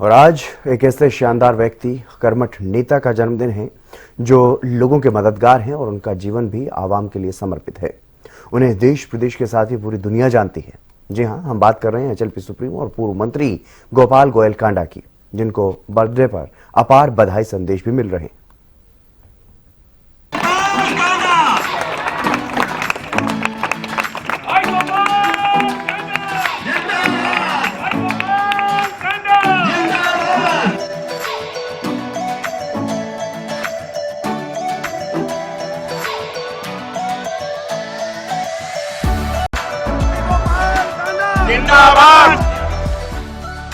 और आज एक ऐसे शानदार व्यक्ति, कर्मठ नेता का जन्मदिन है जो लोगों के मददगार हैं और उनका जीवन भी आवाम के लिए समर्पित है। उन्हें देश प्रदेश के साथ ही पूरी दुनिया जानती है। जी हां, हम बात कर रहे हैं एचएलपी सुप्रीमो और पूर्व मंत्री गोपाल गोयल कांडा की, जिनको बर्थडे पर अपार बधाई संदेश भी मिल रहे हैं।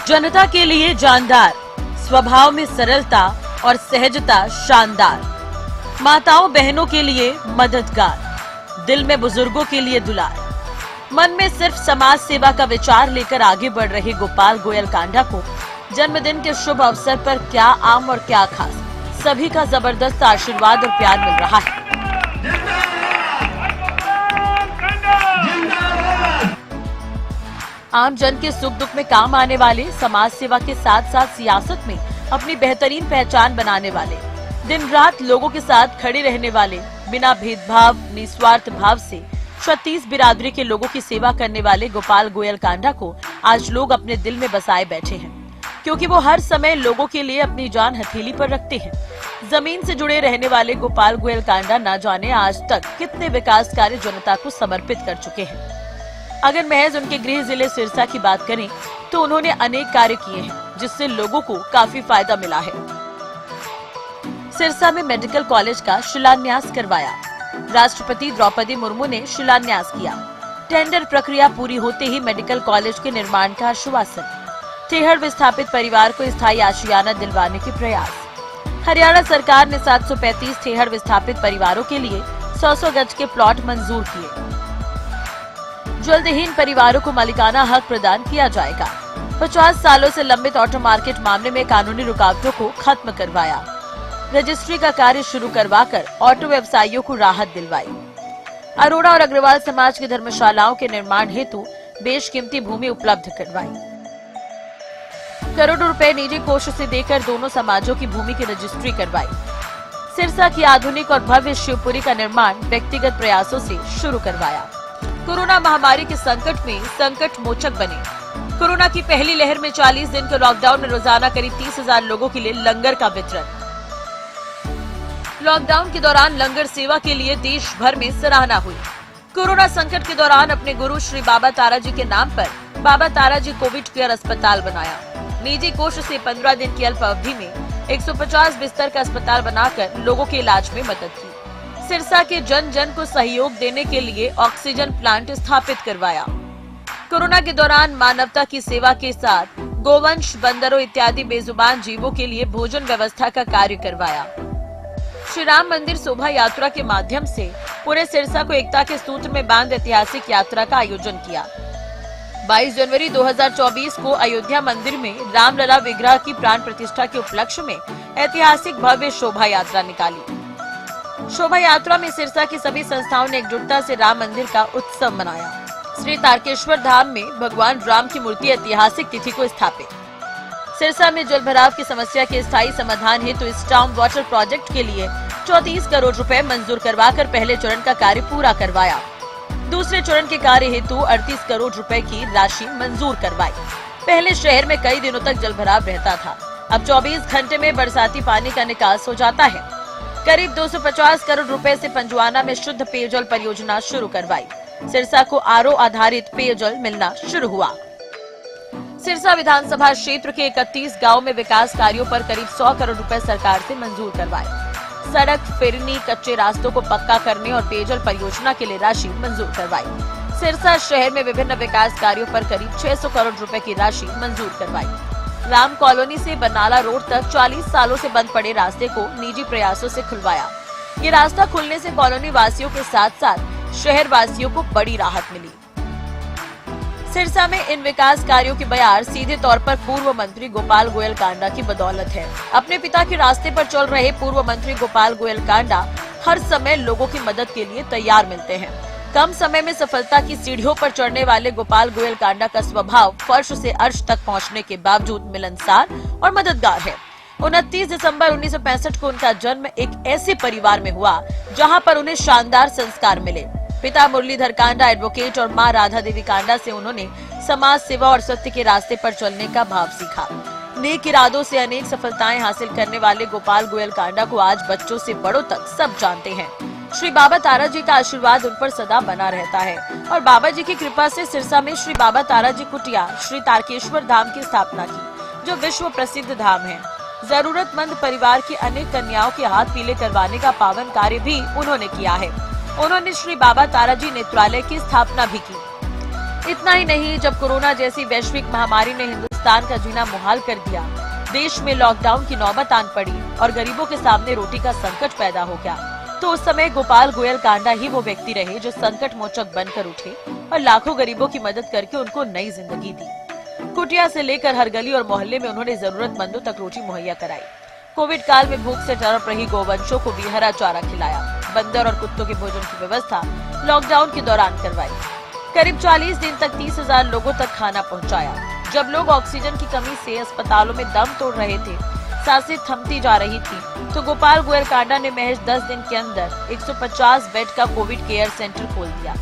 जनता के लिए जानदार, स्वभाव में सरलता और सहजता शानदार, माताओं बहनों के लिए मददगार, दिल में बुजुर्गों के लिए दुलार, मन में सिर्फ समाज सेवा का विचार लेकर आगे बढ़ रहे गोपाल गोयल कांडा को जन्मदिन के शुभ अवसर पर क्या आम और क्या खास, सभी का जबरदस्त आशीर्वाद और प्यार मिल रहा है। आम जन के सुख दुख में काम आने वाले, समाज सेवा के साथ साथ सियासत में अपनी बेहतरीन पहचान बनाने वाले, दिन रात लोगों के साथ खड़े रहने वाले, बिना भेदभाव निस्वार्थ भाव से 36 बिरादरी के लोगों की सेवा करने वाले गोपाल गोयल कांडा को आज लोग अपने दिल में बसाए बैठे हैं, क्योंकि वो हर समय लोगों के लिए अपनी जान हथेली पर रखते हैं। जमीन से जुड़े रहने वाले गोपाल गोयल कांडा न जाने आज तक कितने विकास कार्य जनता को समर्पित कर चुके हैं। अगर महज उनके गृह जिले सिरसा की बात करें तो उन्होंने अनेक कार्य किए हैं, जिससे लोगों को काफी फायदा मिला है। सिरसा में मेडिकल कॉलेज का शिलान्यास करवाया, राष्ट्रपति द्रौपदी मुर्मू ने शिलान्यास किया, टेंडर प्रक्रिया पूरी होते ही मेडिकल कॉलेज के निर्माण का आश्वासन, ठेहर विस्थापित परिवार को स्थायी आशियाना दिलवाने के प्रयास, हरियाणा सरकार ने 735 ठेहर विस्थापित परिवारों के लिए 100 गज के प्लॉट मंजूर किए, जल्द ही इन परिवारों को मालिकाना हक प्रदान किया जाएगा, 50 सालों से लंबित ऑटो मार्केट मामले में कानूनी रुकावटों को खत्म करवाया, रजिस्ट्री का कार्य शुरू करवाकर ऑटो व्यवसायियों को राहत दिलवाई, अरोड़ा और अग्रवाल समाज की धर्मशालाओं के निर्माण हेतु बेशकीमती भूमि उपलब्ध करवाई, करोड़ों रुपए निजी कोष से देकर दोनों समाजों की भूमि की रजिस्ट्री करवाई, सिरसा की आधुनिक और भव्य शिवपुरी का निर्माण व्यक्तिगत प्रयासों से शुरू करवाया, कोरोना महामारी के संकट में संकट मोचक बने, कोरोना की पहली लहर में 40 दिन के लॉकडाउन में रोजाना करीब 30,000 लोगों के लिए लंगर का वितरण, लॉकडाउन के दौरान लंगर सेवा के लिए देश भर में सराहना हुई, कोरोना संकट के दौरान अपने गुरु श्री बाबा ताराजी के नाम पर बाबा ताराजी कोविड केयर अस्पताल बनाया, निजी कोष से 15 दिन की अल्प अवधि में 150 बिस्तर का अस्पताल बनाकर लोगों के इलाज में मदद की, सिरसा के जन जन को सहयोग देने के लिए ऑक्सीजन प्लांट स्थापित करवाया, कोरोना के दौरान मानवता की सेवा के साथ गोवंश, बंदरों इत्यादि बेजुबान जीवों के लिए भोजन व्यवस्था का कार्य करवाया, श्री राम मंदिर शोभा यात्रा के माध्यम से पूरे सिरसा को एकता के सूत्र में बांध ऐतिहासिक यात्रा का आयोजन किया। 22 जनवरी 2024 को अयोध्या मंदिर में रामलला विग्रह की प्राण प्रतिष्ठा के उपलक्ष्य में ऐतिहासिक भव्य शोभा यात्रा निकाली। शोभा यात्रा में सिरसा की सभी संस्थाओं ने एकजुटता से राम मंदिर का उत्सव मनाया। श्री तारकेश्वर धाम में भगवान राम की मूर्ति ऐतिहासिक तिथि को स्थापित। सिरसा में जल भराव की समस्या के स्थायी समाधान हेतु स्टॉर्म वाटर प्रोजेक्ट के लिए 34 करोड़ रुपए मंजूर करवाकर पहले चरण का कार्य पूरा करवाया। दूसरे चरण के कार्य हेतु 38 करोड़ रुपए की राशि मंजूर करवाई। पहले शहर में कई दिनों तक जल भराव रहता था, अब 24 घंटे में बरसाती पानी का निकास हो जाता है। करीब 250 करोड़ रुपए से पंजवाना में शुद्ध पेयजल परियोजना शुरू करवाई। सिरसा को आरओ आधारित पेयजल मिलना शुरू हुआ। सिरसा विधानसभा क्षेत्र के 31 गांव में विकास कार्यों पर करीब 100 करोड़ रुपए सरकार से मंजूर करवाए। सड़क, फिरनी, कच्चे रास्तों को पक्का करने और पेयजल परियोजना के लिए राशि मंजूर करवाई। सिरसा शहर में विभिन्न विकास कार्यों पर करीब 600 करोड़ रुपए की राशि मंजूर करवाई। राम कॉलोनी से बनाला रोड तक 40 सालों से बंद पड़े रास्ते को निजी प्रयासों से खुलवाया। ये रास्ता खुलने से कॉलोनी वासियों के साथ साथ शहर वासियों को बड़ी राहत मिली। सिरसा में इन विकास कार्यों की बयार सीधे तौर पर पूर्व मंत्री गोपाल गोयल कांडा की बदौलत है। अपने पिता के रास्ते पर चल रहे पूर्व मंत्री गोपाल गोयल कांडा हर समय लोगों की मदद के लिए तैयार मिलते हैं। कम समय में सफलता की सीढ़ियों पर चढ़ने वाले गोपाल गोयल कांडा का स्वभाव फर्श से अर्श तक पहुंचने के बावजूद मिलनसार और मददगार है। 29 दिसंबर 1965 को उनका जन्म एक ऐसे परिवार में हुआ जहां पर उन्हें शानदार संस्कार मिले। पिता मुरलीधर कांडा एडवोकेट और मां राधा देवी कांडा से उन्होंने समाज सेवा और सत्य के रास्ते पर चलने का भाव सीखा। नेक इरादों से अनेक सफलताएं हासिल करने वाले गोपाल गोयल कांडा को आज बच्चों से बड़ों तक सब जानते हैं। श्री बाबा तारा जी का आशीर्वाद उन पर सदा बना रहता है और बाबा जी की कृपा से सिरसा में श्री बाबा तारा जी कुटिया श्री तारकेश्वर धाम की स्थापना की, जो विश्व प्रसिद्ध धाम है। जरूरतमंद परिवार की अनेक कन्याओं के हाथ पीले करवाने का पावन कार्य भी उन्होंने किया है। उन्होंने श्री बाबा तारा जी नेत्रालय की स्थापना भी की। इतना ही नहीं, जब कोरोना जैसी वैश्विक महामारी ने हिंदुस्तान का जीना मुहाल कर दिया, देश में लॉकडाउन की नौबत आन पड़ी और गरीबों के सामने रोटी का संकट पैदा हो गया, तो उस समय गोपाल गोयल कांडा ही वो व्यक्ति रहे जो संकट मोचक बनकर उठे और लाखों गरीबों की मदद करके उनको नई जिंदगी दी। कुटिया से लेकर हर गली और मोहल्ले में उन्होंने जरूरतमंदों तक रोटी मुहैया कराई। कोविड काल में भूख से तड़प रही गोवंशों को भी हरा चारा खिलाया। बंदर और कुत्तों के भोजन की व्यवस्था लॉकडाउन के दौरान करवाई। करीब 40 दिन तक 30,000 लोगों तक खाना पहुंचाया। जब लोग ऑक्सीजन की कमी से अस्पतालों में दम तोड़ रहे थे, सांसें थमती जा रही थी, तो गोपाल गोयल कांडा ने महज 10 दिन के अंदर 150 बेड का कोविड केयर सेंटर खोल दिया,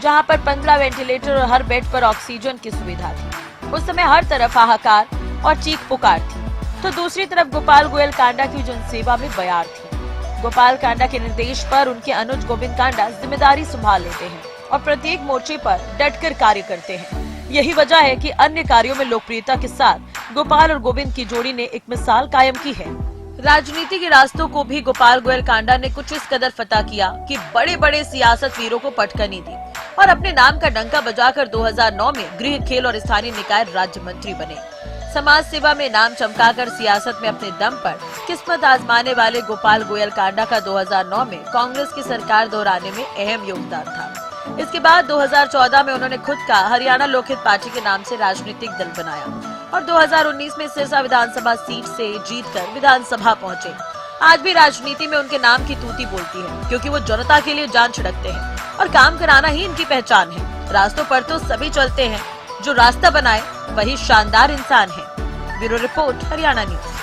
जहां पर 15 वेंटिलेटर और हर बेड पर ऑक्सीजन की सुविधा थी। उस समय हर तरफ हाहाकार और चीख पुकार थी, तो दूसरी तरफ गोपाल गोयल कांडा की जनसेवा में बयार थी। गोपाल कांडा के निर्देश पर उनके अनुज गोविंद कांडा जिम्मेदारी संभाल लेते हैं और प्रत्येक मोर्चे पर डटकर कार्य करते हैं। यही वजह है कि अन्य कार्यों में लोकप्रियता के साथ गोपाल और गोविंद की जोड़ी ने एक मिसाल कायम की है। राजनीति के रास्तों को भी गोपाल गोयल कांडा ने कुछ इस कदर फतह किया कि बड़े बड़े सियासत वीरों को पटकनी दी और अपने नाम का डंका बजाकर 2009 में गृह, खेल और स्थानीय निकाय राज्य मंत्री बने। समाज सेवा में नाम चमकाकर सियासत में अपने दम पर किस्मत आजमाने वाले गोपाल गोयल कांडा का 2009 में कांग्रेस की सरकार दोहराने में अहम योगदान था। इसके बाद 2014 में उन्होंने खुद का हरियाणा लोकहित पार्टी के नाम से राजनीतिक दल बनाया और 2019 में सिरसा विधानसभा सीट से जीतकर विधानसभा पहुंचे। आज भी राजनीति में उनके नाम की तूती बोलती है, क्योंकि वो जनता के लिए जान छिड़कते हैं और काम कराना ही इनकी पहचान है। रास्तों पर तो सभी चलते हैं, जो रास्ता बनाए वही शानदार इंसान है। Bureau report, Haryana news.